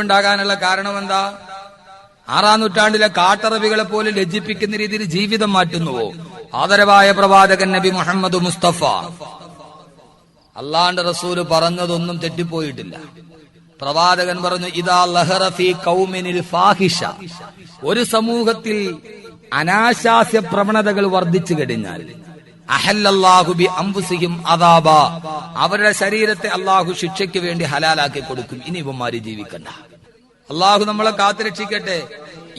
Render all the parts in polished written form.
ഉണ്ടാകാനുള്ള കാരണം എന്താ? 6-ാം നൂറ്റാണ്ടിലെ കാട്ടറബികളെ പോലെ ലജ്ജിപ്പിക്കുന്ന രീതിയിൽ ജീവിതം മാറ്റുന്നുവോ? ആദരവായ പ്രവാചകൻ നബി മുഹമ്മദ് മുസ്തഫ അള്ളാന്റെ റസൂല് പറഞ്ഞതൊന്നും തെറ്റിപ്പോയിട്ടില്ല. പ്രവാചകൻ പറഞ്ഞു, ഇദാ ലഹറ ഫീ ഖൗമിനിൽ ഫാഹിഷ, ഒരു സമൂഹത്തിൽ അനാശാസ്യ പ്രവണതകൾ വർദ്ധിച്ചു കഴിഞ്ഞാൽ അഹല്ലല്ലാഹു ബി അൻഫുസിഹിം അദാബ, അവരുടെ ശരീരത്തെ അള്ളാഹു ശിക്ഷയ്ക്ക് വേണ്ടി ഹലാലാക്കി കൊടുക്കും. ഇനി ഇവന്മാര് ജീവിക്കണ്ട. അള്ളാഹു നമ്മളെ കാത്തുരക്ഷിക്കട്ടെ.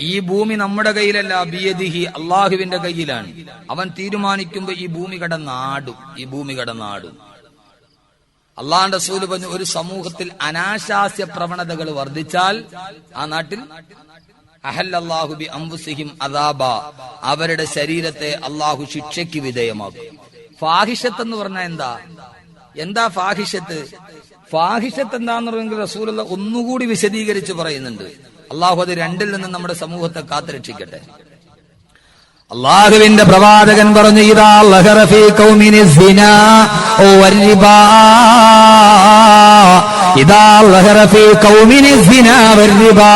ഈ ഭൂമി നമ്മുടെ കയ്യിലല്ല, ബിയദിഹി, അള്ളാഹുവിന്റെ കയ്യിലാണ്. അവൻ തീരുമാനിക്കുമ്പോ ഈ ഭൂമി കടന്നാടും. അള്ളാഹുവിന്റെ റസൂൽ പറഞ്ഞു, ഒരു സമൂഹത്തിൽ അനാശാസ്യ പ്രവണതകൾ വർദ്ധിച്ചാൽ ആ നാട്ടിൽ അഹല്ലല്ലാഹു ബി അൻഫുസിഹിം അദാബ, അവരുടെ ശരീരത്തെ അള്ളാഹു ശിക്ഷയ്ക്ക് വിധേയമാക്കും. ഫാഹിഷത്ത് എന്ന് പറഞ്ഞാൽ എന്താ ഫാഹിഷത്ത്? ഫാഹിഷത്ത് എന്താന്ന് പറഞ്ഞെങ്കിൽ റസൂലുള്ള ഒന്നുകൂടി വിശദീകരിച്ച് പറയുന്നുണ്ട്. അള്ളാഹു അത് രണ്ടിൽ നിന്ന് നമ്മുടെ സമൂഹത്തെ കാത്തുരക്ഷിക്കട്ടെ. അള്ളാഹുവിന്റെ പ്രവാചകൻ പറഞ്ഞു, ഇദാ ലഹറ ഫീ ഖൗമിനി സിനാ വൽരിബാ, ഇദാ ലഹറ ഫീ ഖൗമിനി സിനാ വൽരിബാ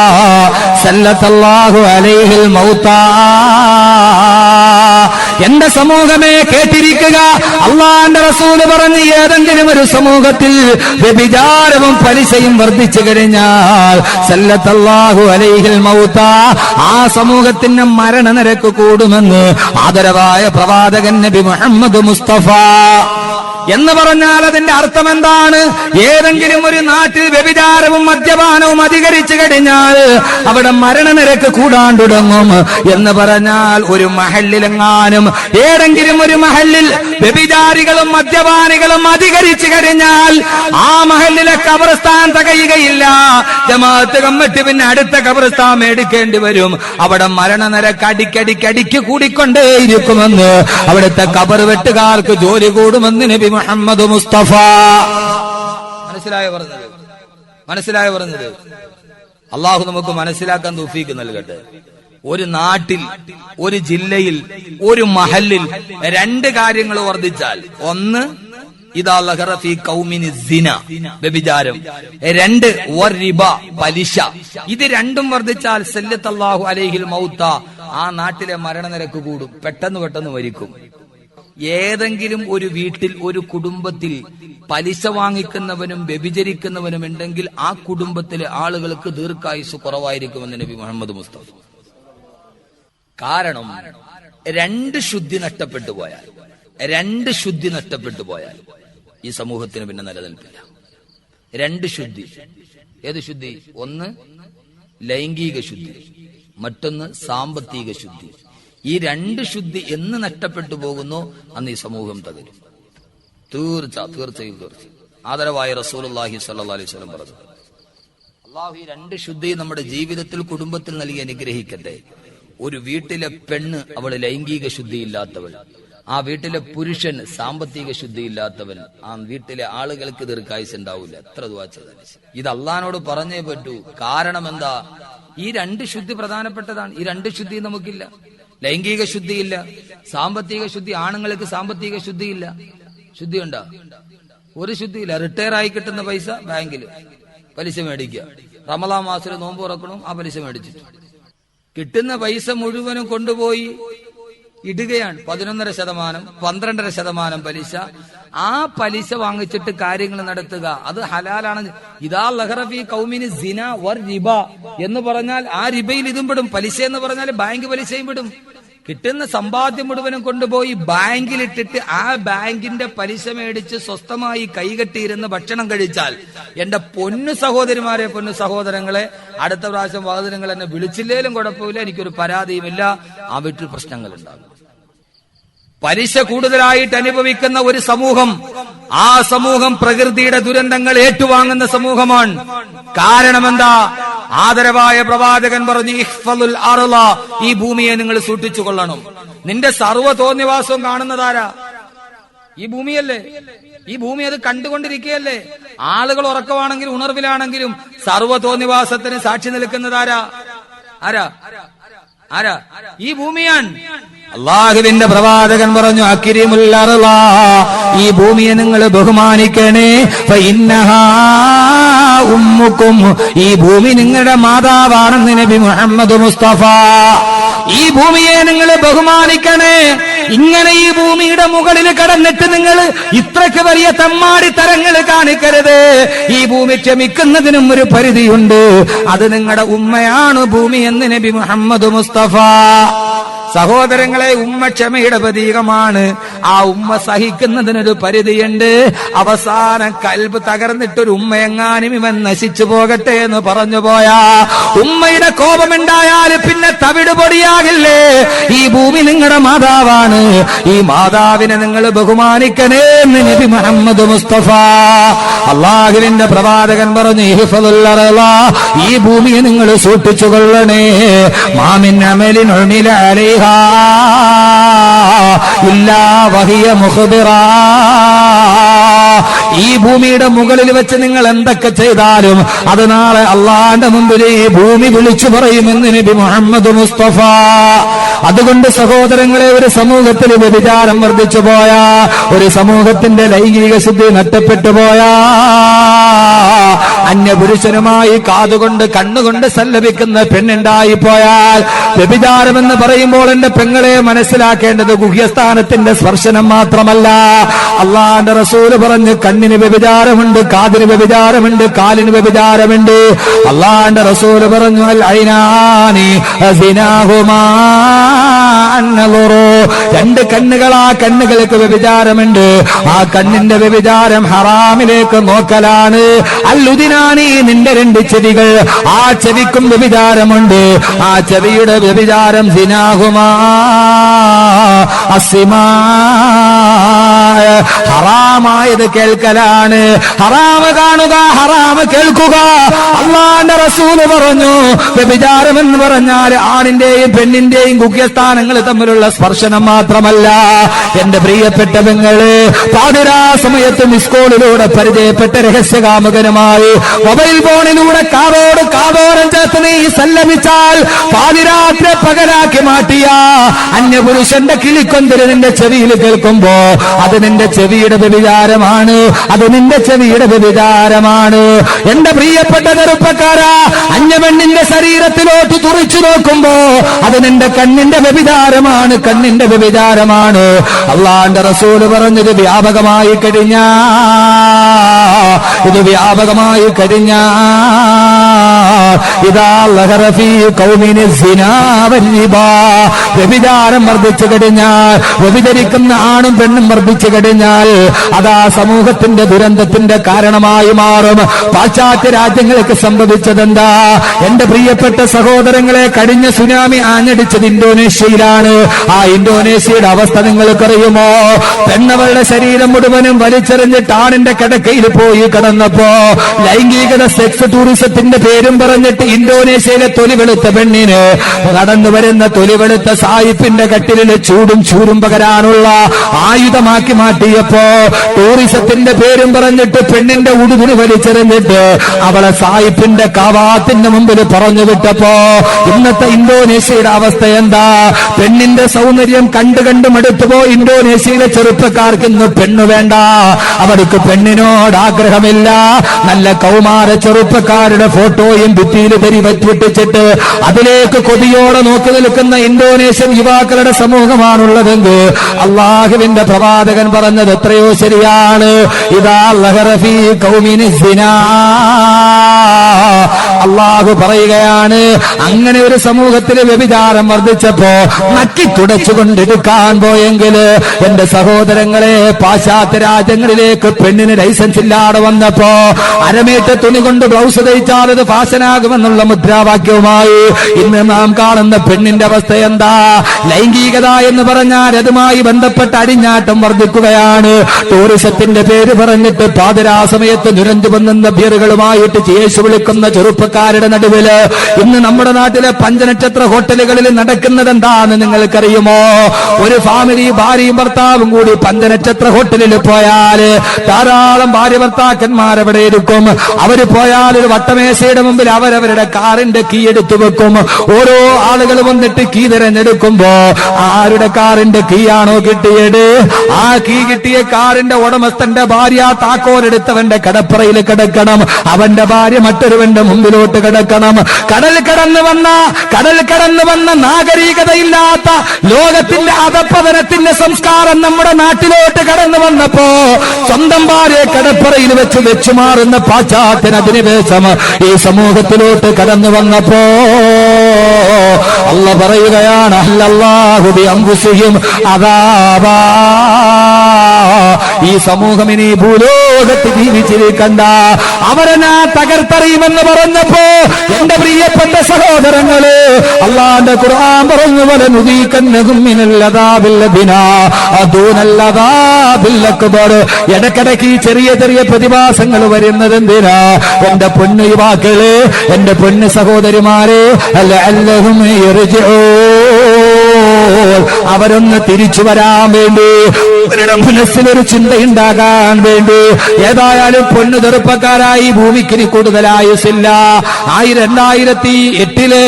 സല്ലല്ലാഹു അലൈഹിൽ മൗതാ. എന്റെ സമൂഹമേ കേട്ടിരിക്കുക, അള്ളാന്റെ റസൂല് പറഞ്ഞു, ഏതെങ്കിലും ഒരു സമൂഹത്തിൽ വ്യഭിചാരവും പലിശയും വർദ്ധിച്ചു കഴിഞ്ഞാൽ സല്ലല്ലാഹു അലൈഹിൽ മൗതാ, ആ സമൂഹത്തിന് മരണനിരക്ക് കൂടുമെന്ന് ആദരവായ പ്രവാചകൻ നബി മുഹമ്മദ് മുസ്തഫ. എന്ന് പറഞ്ഞാൽ അതിന്റെ അർത്ഥം എന്താണ്? ഏതെങ്കിലും ഒരു നാട്ടിൽ വ്യഭിചാരവും മദ്യപാനവും അധികരിച്ചു കഴിഞ്ഞാൽ അവിടെ മരണനിരക്ക് കൂടാൻ തുടങ്ങും. എന്ന് പറഞ്ഞാൽ ഒരു മഹല്ലിലെങ്ങാനും ഏതെങ്കിലും ഒരു മഹല്ലിൽ വ്യഭിചാരികളും മദ്യപാനികളും അധികരിച്ചു കഴിഞ്ഞാൽ ആ മഹല്ലിലെ ഖബർസ്ഥാൻ തികയുകയില്ല. ജമാഅത്ത് കമ്മിറ്റി പിന്നെ അടുത്ത ഖബർസ്ഥാൻ മേടിക്കേണ്ടി വരും. അവിടെ മരണനിരക്ക് അടിക്കടിക്ക് കൂടിക്കൊണ്ടേയിരിക്കുമെന്ന്, അവിടുത്തെ ഖബർ വെട്ടുകാർക്ക് ജോലി കൂടുമെന്ന് നബി മുഹമ്മദ് മുസ്തഫ. മനസ്സിലായോ പറഞ്ഞത്? അള്ളാഹു നമുക്ക് മനസ്സിലാക്കാൻ തൗഫീഖ് നൽകട്ടെ. ഒരു നാട്ടിൽ, ഒരു ജില്ലയിൽ, ഒരു മഹല്ലിൽ രണ്ട് കാര്യങ്ങൾ വർദ്ധിച്ചാൽ, ഒന്ന് ഇദാ ലഹറ ഫീ ഖൗമിനി സിന, വ്യഭിചാരം, രണ്ട് വറിബ, പലിശ. ഇത് രണ്ടും വർദ്ധിച്ചാൽ സല്ലല്ലാഹു അലൈഹിൽ മൗത, ആ നാട്ടിലെ മരണനിരക്ക് കൂടും. പെട്ടെന്ന് മരിക്കും. ഏതെങ്കിലും ഒരു വീട്ടിൽ, ഒരു കുടുംബത്തിൽ പലിശ വാങ്ങിക്കുന്നവനും വ്യഭിചരിക്കുന്നവനും ഉണ്ടെങ്കിൽ ആ കുടുംബത്തിലെ ആളുകൾക്ക് ദീർഘായുസ് കുറവായിരിക്കുമെന്ന് നബി മുഹമ്മദ് മുസ്തഫ. കാരണം രണ്ട് ശുദ്ധി നഷ്ടപ്പെട്ടു പോയാൽ ഈ സമൂഹത്തിന് പിന്നെ നിലനിൽപ്പില്ല. രണ്ട് ശുദ്ധി. ഏത് ശുദ്ധി? ഒന്ന് ലൈംഗിക ശുദ്ധി, മറ്റൊന്ന് സാമ്പത്തിക ശുദ്ധി. ഈ രണ്ട് ശുദ്ധി എന്ന് നഷ്ടപ്പെട്ടു പോകുന്നു, അന്ന് ഈ സമൂഹം തകരും. തീർച്ചയായും. ആദരവായ റസൂലുള്ളാഹി സ്വല്ലല്ലാഹു അലൈഹി വസല്ലം പറഞ്ഞു, അല്ലാഹു ഈ രണ്ട് ശുദ്ധി നമ്മുടെ ജീവിതത്തിൽ, കുടുംബത്തിൽ നൽകി അനുഗ്രഹിക്കട്ടെ. ഒരു വീട്ടിലെ പെണ്ണ്, അവള് ലൈംഗിക ശുദ്ധിയില്ലാത്തവൾ. ആ വീട്ടിലെ പുരുഷൻ സാമ്പത്തിക ശുദ്ധിയില്ലാത്തവൻ. ആ വീട്ടിലെ ആളുകൾക്ക് ദീർഘായുസ് ഉണ്ടാവില്ല. എത്ര ദുആ ചെയ്താലും. ഇത് അള്ളാഹിനോട് പറഞ്ഞേ പറ്റൂ. കാരണം എന്താ? ഈ രണ്ട് ശുദ്ധി പ്രധാനപ്പെട്ടതാണ്. ഈ രണ്ട് ശുദ്ധി നമുക്കില്ല. ലൈംഗിക ശുദ്ധിയില്ല, സാമ്പത്തിക ശുദ്ധി. ആണുങ്ങൾക്ക് സാമ്പത്തിക ശുദ്ധിയില്ല. ശുദ്ധിയുണ്ടോ? ഒരു ശുദ്ധിയില്ല. റിട്ടയർ ആയി കിട്ടുന്ന പൈസ ബാങ്കിൽ പലിശ മേടിക്കുക. റമളാൻ മാസത്തിൽ നോമ്പ് തുറക്കണം, ആ പലിശ മേടിച്ചിട്ട് കിട്ടുന്ന പൈസ മുഴുവനും കൊണ്ടുപോയി ഇടുകയാണ്. 11.5%, 12.5% പലിശ. ആ പലിശ വാങ്ങിച്ചിട്ട് കാര്യങ്ങൾ നടത്തുക, അത് ഹലാലാണ്. ഇദാ ലഹറ ഫീ ഖൗമിനി സിന വറിബ എന്ന് പറഞ്ഞാൽ ആ റിബയിൽ ഇതും പെടും. പലിശ എന്ന് പറഞ്ഞാൽ ബാങ്ക് പലിശയും പെടും. കിട്ടുന്ന സമ്പാദ്യം മുഴുവനും കൊണ്ടുപോയി ബാങ്കിലിട്ടിട്ട് ആ ബാങ്കിന്റെ പലിശ മേടിച്ച് സ്വസ്ഥമായി കൈകെട്ടിയിരുന്ന് ഭക്ഷണം കഴിച്ചാൽ, എന്റെ പൊന്നു സഹോദരിമാരെ, പൊന്നു സഹോദരങ്ങളെ, അടുത്ത പ്രാവശ്യം വാതിരങ്ങൾ എന്നെ വിളിച്ചില്ലേലും കുഴപ്പമില്ല, എനിക്കൊരു പരാതിയുമില്ല. ആ വീട്ടിൽ പ്രശ്നങ്ങൾ ഉണ്ടാകും. പലിശ കൂടുതലായിട്ട് അനുഭവിക്കുന്ന ഒരു സമൂഹം, ആ സമൂഹം പ്രകൃതിയുടെ ദുരന്തങ്ങൾ ഏറ്റുവാങ്ങുന്ന സമൂഹമാണ്. കാരണം എന്താ? ആദരവായ പ്രവാചകൻ പറഞ്ഞു, ഇഹ്ഫളുൽ അർള, ഈ ഭൂമിയെ നിങ്ങൾ സൂക്ഷിച്ചു കൊള്ളണം. നിന്റെ സർവ്വ തോന്നിവാസവും കാണുന്നതാരാ? ഈ ഭൂമിയല്ലേ. ഈ ഭൂമി അത് കണ്ടുകൊണ്ടിരിക്കുകയല്ലേ. ആളുകൾ ഉറക്കമാണെങ്കിലും ഉണർവിലാണെങ്കിലും സർവ്വ തോന്നിവാസത്തിന് സാക്ഷി നിൽക്കുന്നതാരാ? ആരാ? ഈ ഭൂമിയാണ്. അള്ളാഹുവിന്റെ പ്രവാചകൻ പറഞ്ഞു, അക്രിമുൽ അർള, ഈ ഭൂമിയെ നിങ്ങൾ ബഹുമാനിക്കണേ. ഫഇന്നഹാ ഉമ്മുക്കും, ഈ ഭൂമി നിങ്ങളുടെ മാതാവാണെന്ന് നബി മുഹമ്മദ് മുസ്തഫ. ഈ ഭൂമിയെ നിങ്ങൾ ബഹുമാനിക്കണേ. ഇങ്ങനെ ഈ ഭൂമിയുടെ മുകളിൽ കടന്നിട്ട് നിങ്ങൾ ഇത്രയ്ക്ക് വലിയ തമ്മാടി തരങ്ങൾ കാണിക്കരുത്. ഈ ഭൂമി ക്ഷമിക്കുന്നതിനും ഒരു പരിധിയുണ്ട്. അത് നിങ്ങളുടെ ഉമ്മയാണ് ഭൂമി എന്ന് നബി മുഹമ്മദ് മുസ്തഫ. സഹോദരങ്ങളെ, ഉമ്മ ക്ഷമയുടെ പ്രതീകമാണ്. ആ ഉമ്മ സഹിക്കുന്നതിനൊരു പരിധിയുണ്ട്. അവസാനം കൽബ് തകർന്നിട്ടൊരു ഉമ്മയെങ്ങാനും ഇവൻ നശിച്ചു പോകട്ടെ എന്ന് പറഞ്ഞു പോയാ ഉമ്മയുടെ കോപമുണ്ടായാൽ പിന്നെ തവിട് പൊടിയാകില്ലേ? ഈ ഭൂമി നിങ്ങളുടെ മാതാവാണ്. ഈ മാതാവിനെ നിങ്ങൾ ബഹുമാനിക്കണേ എന്ന് നബി മുഹമ്മദ് മുസ്തഫ. അള്ളാഹുവിന്റെ പ്രവാചകൻ പറഞ്ഞു, ഈ ഭൂമിയെ നിങ്ങൾ സൂക്ഷിച്ചു കൊള്ളണേ. മാമിൻ അമലിൻ ഉമില അലൈഹ ഇല്ലാ വഹിയ മുഖ്ബിറാ. ഈ ഭൂമിയുടെ മുകളിൽ വെച്ച് നിങ്ങൾ എന്തൊക്കെ ചെയ്താലും അത് നാളെ അള്ളാന്റെ മുമ്പിൽ ഈ ഭൂമി വിളിച്ചു പറയുമെന്ന് നബി മുഹമ്മദ് മുസ്തഫ. അതുകൊണ്ട് സഹോദരങ്ങളെ, ഒരു സമൂഹത്തിൽ വ്യഭിചാരം വർദ്ധിച്ചു പോയാ, ഒരു സമൂഹത്തിന്റെ ലൈംഗിക ശുദ്ധി നഷ്ടപ്പെട്ടു പോയാ, അന്യപുരുഷനുമായി കാതുകൊണ്ട് കണ്ണുകൊണ്ട് സല്ലപിക്കുന്ന പെണ്ണുണ്ടായി പോയാൽ, വ്യഭിചാരമെന്ന് പറയുമ്പോൾ എന്റെ പെങ്ങളെ മനസ്സിലാക്കേണ്ടത് ഗുഹ്യസ്ഥാനത്തിന്റെ സ്പർശനം മാത്രമല്ല. അള്ളാന്റെ റസൂല് പറഞ്ഞു, കണ്ണിന് വ്യഭിചാരമുണ്ട്, കാതിന് വ്യഭിചാരമുണ്ട്, കാലിന് വ്യഭിചാരമുണ്ട്. അള്ളാന്റെ റസൂല് പറഞ്ഞു, അൽ ഐനാനി സിനാഹുമാ അന്നളുറു. രണ്ട് കണ്ണുകൾ, ആ കണ്ണുകൾക്ക് വ്യഭിചാരമുണ്ട്. ആ കണ്ണിന്റെ വ്യഭിചാരം ഹറാമിലേക്ക് നോക്കലാണ്. അല്ലുദിനാനി, നിന്റെ രണ്ട് ചെവികൾ, ആ ചെവിക്കും വ്യഭിചാരമുണ്ട്. ആ ചെവിയുടെ വ്യഭിചാരം സിനാഹുമാ അസ്സിമാ, ഹറാമായത് കേൾക്കലാണ്. ഹറാമ് കാണുക, ഹറാമ് കേൾക്കുക. അള്ളാന്റെ റസൂല് പറഞ്ഞു, വ്യഭിചാരം എന്ന് പറഞ്ഞാൽ ആണിന്റെയും പെണ്ണിന്റെയും ഗുഹ്യസ്ഥാനങ്ങൾ തമ്മിലുള്ള സ്പർശനം മാത്രമല്ല. എന്റെ പ്രിയപ്പെട്ട പെങ്ങള്, പാതിരാ സമയത്ത് മിസ്കോളിലൂടെ പരിചയപ്പെട്ട രഹസ്യകാമുകനുമായി മൊബൈൽ ഫോണിലൂടെ കാതോട് കാതോരം ചേർത്ത് നീ സല്ലപിച്ചാൽ, പാതിരാത്രി പകലാക്കി മാറ്റിയ അന്യപുരുഷന്റെ കിളിക്കൊന്തിന് നിന്റെ ചെവിയിൽ കേൾക്കുമ്പോ അത് നിന്റെ ചെവിയുടെ വ്യഭിചാരമാണ്. അത് നിന്റെ ചെവിയുടെ വ്യഭിചാരമാണ്. എന്റെ പ്രിയപ്പെട്ട ചെറുപ്പക്കാരാ, അന്യപെണ്ണിന്റെ ശരീരത്തിലോട്ട് തുറിച്ചു നോക്കുമ്പോ അത് നിന്റെ കണ്ണിന്റെ വ്യഭിചാരമാണ്, കണ്ണിന്റെ വ്യഭിചാരമാണ്. അള്ളാന്റെ റസൂല് പറഞ്ഞത് വ്യാപകമായി കഴിഞ്ഞാ, ഇത് വ്യാപകമായി കഴിഞ്ഞാ, ഇതാ ലഹറഫി കൗമിനി സിനാ വൽരിബാ. വ്യഭിചാരം വർദ്ധിച്ചു കഴിഞ്ഞാൽ, വ്യഭിചരിക്കുന്ന ആണും പെണ്ണും വർദ്ധിച്ചു കഴിഞ്ഞാൽ അതാ സമൂഹത്തിന്റെ ദുരന്തത്തിന്റെ കാരണമായി മാറും. പാശ്ചാത്യ രാജ്യങ്ങൾക്ക് സംഭവിച്ചതെന്താ? എന്റെ പ്രിയപ്പെട്ട സഹോദരങ്ങളെ, കഴിഞ്ഞ സുനാമി ആഞ്ഞടിച്ചത് ഇന്തോനേഷ്യയിലാണ്. ആ ഇന്തോനേഷ്യയുടെ അവസ്ഥ നിങ്ങൾക്കറിയുമോ? പെണ്ണവളുടെ ശരീരം മുഴുവനും വലിച്ചെറിഞ്ഞിട്ട് ആണിന്റെ കിടക്കയിൽ പോയി കിടന്നപ്പോ ലൈംഗികത, സെക്സ് ടൂറിസത്തിന്റെ പേരും പറഞ്ഞിട്ട് ഇന്തോനേഷ്യയിലെ തൊലിവെളുത്ത പെണ്ണിന് കടന്നു വരുന്ന തൊലിവെളുത്ത സായിപ്പിന്റെ കട്ടിലിൽ ചൂടും ചൂരും പകരാനുള്ള ആയുധമാക്കി മാറ്റിയപ്പോ, ടൂറിസത്തിന്റെ പേരും പറഞ്ഞിട്ട് പെണ്ണിന്റെ ഉടുതിന് വലിച്ചെറിഞ്ഞിട്ട് അവളെ സായിപ്പിന്റെ കാവാത്തിന്റെ മുമ്പിൽ പറഞ്ഞു വിട്ടപ്പോ ഇന്നത്തെ ഇന്തോനേഷ്യയുടെ അവസ്ഥ എന്താ? പെണ്ണിന്റെ സൗന്ദര്യം കണ്ടു മടുത്തുപോ ഇന്തോനേഷ്യയിലെ ചെറുപ്പക്കാർക്ക് ഇന്ന് പെണ്ണു വേണ്ട, അവർക്ക് പെണ്ണിനോട് ആഗ്രഹമില്ല. നല്ല കൗമാര ചെറുപ്പക്കാരുടെ ഫോട്ടോയും ഭിത്തിയിൽ പരിവറ്റിച്ചിട്ട് അതിലേക്ക് കൊതിയോടെ നോക്കി നിൽക്കുന്ന ഇന്തോനേഷ്യൻ യുവാക്കളുടെ സമൂഹമാണുള്ളതെങ്കിൽ അള്ളാഹുവിന്റെ പ്രവാചകൻ പറഞ്ഞത് എത്രയോ ശരിയാണ്. ഇതാ ലഹറഫി കൗമിനി സിനാ. അള്ളാഹു പറയുകയാണ്, അങ്ങനെ ഒരു സമൂഹത്തിൽ വ്യഭിചാരം വർദ്ധിച്ചപ്പോ നക്കി തുടച്ചുകൊണ്ടിരിക്കാൻ പോയെങ്കിൽ എന്റെ സഹോദരങ്ങളെ, പാശ്ചാത്യ രാജ്യങ്ങളിലേക്ക് പെണ്ണിന് ലൈസൻസ് ഇല്ലാതെ വന്നപ്പോ അരമേറ്റ തുണി കൊണ്ട് ബ്ലൗസ് തയ്ച്ചാൽ അത് ഫാഷനാകുമെന്നുള്ള മുദ്രാവാക്യവുമായി ഇന്ന് നാം കാണുന്ന പെണ്ണിന്റെ അവസ്ഥ എന്താ? ലൈംഗികത എന്ന് പറഞ്ഞാൽ അതുമായി ബന്ധപ്പെട്ട അടിഞ്ഞാട്ടം വർദ്ധിക്കുകയാണ്. ടൂറിസത്തിന്റെ പേര് പറഞ്ഞിട്ട് പാതിരാ സമയത്ത് നുരഞ്ഞു വന്നുന്ന ബിയറുകളുമായിട്ട് യേശു വിളിക്കുന്ന ചെറുപ്പക്കാർ ചെറുപ്പക്കാരുടെ നടുവില് ഇന്ന് നമ്മുടെ നാട്ടിലെ പഞ്ചനക്ഷത്ര ഹോട്ടലുകളിൽ നടക്കുന്നത് എന്താന്ന് നിങ്ങൾക്കറിയുമോ? ഒരു ഫാമിലി ഭാര്യയും ഭർത്താവും കൂടി പഞ്ചനക്ഷത്ര ഹോട്ടലിൽ പോയാല് ധാരാളം ഭാര്യ ഭർത്താക്കന്മാർ അവിടെ ഇരിക്കും. അവര് പോയാൽ ഒരു വട്ടമേശയുടെ മുമ്പിൽ അവരവരുടെ കാറിന്റെ കീ എടുത്തു വെക്കും. ഓരോ ആളുകൾ വന്നിട്ട് കീ തിരഞ്ഞെടുക്കുമ്പോ ആരുടെ കാറിന്റെ കീ ആണോ കിട്ടിയത്, ആ കീ കിട്ടിയ കാറിന്റെ ഉടമസ്ഥന്റെ ഭാര്യ താക്കോലെടുത്തവന്റെ കടപ്പുറയിൽ കിടക്കണം. അവന്റെ ഭാര്യ മറ്റൊരുവന്റെ മുമ്പിലോട്ട് കിടക്കണം. കടൽ കടന്നു വന്ന നാഗരികതയില്ലാത്ത ലോകത്തിന്റെ അധപ്പതനത്തിന്റെ സംസ്കാരം നമ്മുടെ നാട്ടിലോട്ട് കടന്നു വന്നപ്പോ സ്വന്തം ഭാര്യയെ കടപ്പുറയിൽ വെച്ചു മാറുന്ന പാശ്ചാത്യൻ അധിനിവേശം ഈ സമൂഹത്തിലോട്ട് കടന്നു വന്നപ്പോ അല്ലാഹു പറയുകയാണ്, അല്ലാഹു ബി അൻഫുസിഹിം അദാബാ. ഈ സമൂഹം ഇനി ഭൂലോകത്ത് ജീവിച്ചിരിക്കണ്ട, അവരെ ഞാൻ തകർത്തെറിയുമെന്ന് പറഞ്ഞപ്പോ എന്റെ പ്രിയപ്പെട്ട സഹോദരങ്ങള്, അല്ലാഹുവിന്റെ ഖുർആൻ പറഞ്ഞു, വലനുദീകന്നഹും മിനൽ അദാബിൽ അദ്നാ ദൂനൽ അദാബിൽ അക്ബർ. ഇടയ്ക്കിടയ്ക്ക് ഈ ചെറിയ ചെറിയ പ്രതിഭാസങ്ങൾ വരുന്നത് എന്തിനാ? എന്റെ പൊന്നു യുവാക്കള്, എന്റെ പൊന്നു സഹോദരിമാരെ, ലഅല്ലഹും യർജിഊൻ, അവരൊന്ന് തിരിച്ചു വരാൻ വേണ്ടി, അവരുടെ മനസ്സിലൊരു ചിന്തയുണ്ടാകാൻ വേണ്ടി. ഏതായാലും പൊന്നു ചെറുപ്പക്കാരായി ഭൂമിക്ക് കൂടുതൽ ആയുസില്ല. 2008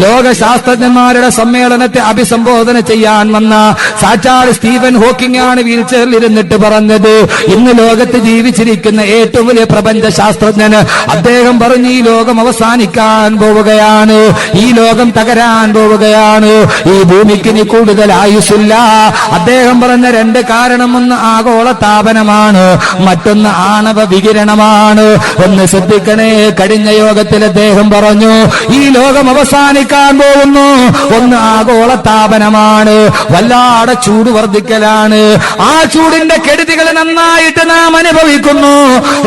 ലോക ശാസ്ത്രജ്ഞന്മാരുടെ സമ്മേളനത്തെ അഭിസംബോധന ചെയ്യാൻ വന്ന സാക്ഷാൽ സ്റ്റീഫൻ ഹോക്കിംഗ് ആണ് വീൽചെയറിൽ ഇരുന്നിട്ട് പറഞ്ഞത്, ഇന്ന് ലോകത്ത് ജീവിച്ചിരിക്കുന്ന ഏറ്റവും വലിയ പ്രപഞ്ച ശാസ്ത്രജ്ഞന് അദ്ദേഹം പറഞ്ഞു, ഈ ലോകം അവസാനിക്കാൻ പോവുകയാണ്, ഈ ലോകം തകരാൻ പോവുകയാണ്, ഈ ഭൂമിക്ക് ഇനി കൂടുതൽ ആയുസില്ല. അദ്ദേഹം പറഞ്ഞ രണ്ട് കാരണം, ഒന്ന് ആഗോള താപനമാണ്, മറ്റൊന്ന് ആണവ വികിരണമാണ്. ഒന്ന് ശ്രദ്ധിക്കണേ, കഴിഞ്ഞ യോഗത്തിൽ അദ്ദേഹം പറഞ്ഞു ഈ ലോകം അവസാനിക്കാൻ പോകുന്നു. ഒന്ന് ആഗോള താപനമാണ്, വല്ലാതെ ചൂട് വർദ്ധിക്കലാണ്, ആ ചൂടിന്റെ കെടുതികൾ നന്നായിട്ട് നാം അനുഭവിക്കുന്നു.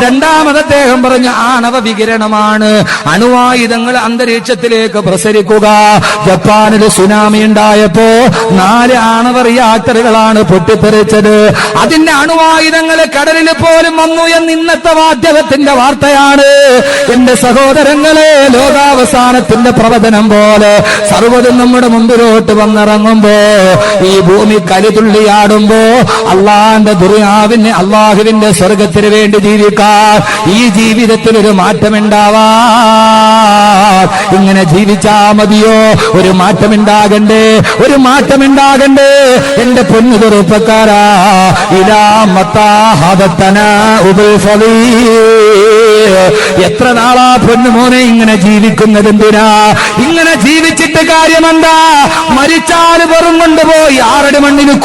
രണ്ടാമത് അദ്ദേഹം പറഞ്ഞു ആണവ വികിരണമാണ്, അണുവായുധങ്ങൾ അന്തരീക്ഷത്തിലേക്ക് പ്രസരിക്കുക. ജപ്പാനിൽ സുനാമി ഉണ്ടായപ്പോ 4 ആണവ റിയാക്ടറുകളാണ് പൊട്ടിത്തെറിച്ചത്. അതിന്റെ അണുവായുധങ്ങൾ കടലിൽ പോലും വന്നു എന്ന് ഇന്നത്തെ മാധ്യമത്തിന്റെ വാർത്തയാണ്. എന്റെ സഹോദരങ്ങളെ, ലോകാവസാനത്തിന്റെ പ്രവചനം പോലെ സർവ്വതും നമ്മുടെ മുമ്പിലോട്ട് വന്നിറങ്ങുമ്പോ, ഈ ഭൂമി കലിതുള്ളിയാടുമ്പോ അള്ളാന്റെ ദുനിയാവിന് അള്ളാഹുവിന്റെ സ്വർഗത്തിന് വേണ്ടി ജീവിക്കാൻ ഈ ജീവിതത്തിൽ ഒരു മാറ്റമുണ്ടാവാൻ ഇങ്ങനെ ജീവിച്ചാ മതിയോ? ഒരു മാറ്റമുണ്ടാകണ്ടേ, ഒരു മാറ്റമുണ്ടാകണ്ടേ? എന്റെ പൊന്നു ചെറുപ്പക്കാരാ, എത്ര നാളാ പൊന്നുമോനെ ഇങ്ങനെ ജീവിക്കുന്നത്? എന്തിനാ ഇങ്ങനെ ജീവിച്ചിട്ട് കാര്യമെന്താ? മരിച്ചാൽ വെറും കൊണ്ടുപോയി 6 മണ്ണിന്